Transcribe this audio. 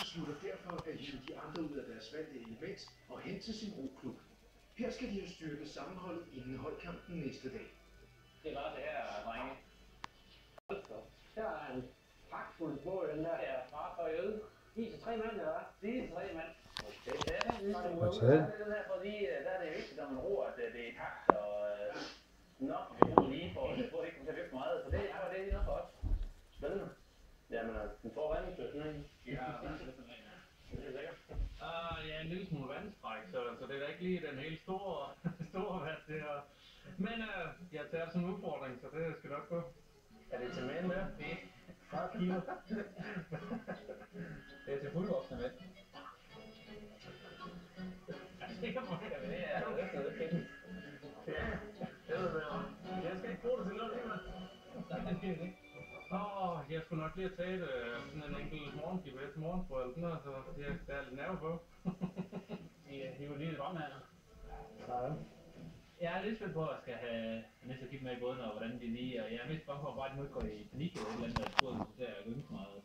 beslutter derfor at hive de andre ud af deres valgte element og hen til sin roklub. Her skal de have styrket sammenholdet inden holdkampen næste dag. Det er bare det her, drenge. Der er en pragtfuld båd, den der. Det er far for øde. De er 3 mand, eller hvad? Det er 3 mand. Det er det, Så er det ligesom. ude Fortæl. af Den her, fordi der er det vigtigt, når man roer, at det er takt og nok og lige for at få ikke kommer til at løbe meget. Så det er det lige noget for os. Spændende. Jamen, den får vandet til sådan en. Ja, Det er lækkert. ja, en lille smule vandstræk, så det er da ikke lige den helt store vand, det her. Men jeg tager det som en udfordring, så det skal nok gå. Er det til mænd der? Det 40 kilo. det er til fuldvoksne mænd. Det kan man ikke, det er fedt. Jeg skal ikke bruge det til noget, det man. Nej, det skal jeg ikke. Jeg skulle nok lige have taget sådan en enkelt morgengivet til morgenbrød, så der er lidt nerve på. De er jo lige lidt om her. Jeg er lidt spændt på, at jeg skal have næste kigge med i båden, og hvordan de lige, og jeg er mest bange for, at bare de må ikke gå i panik eller et eller andet, at jeg tror, at de skal til at gynge meget.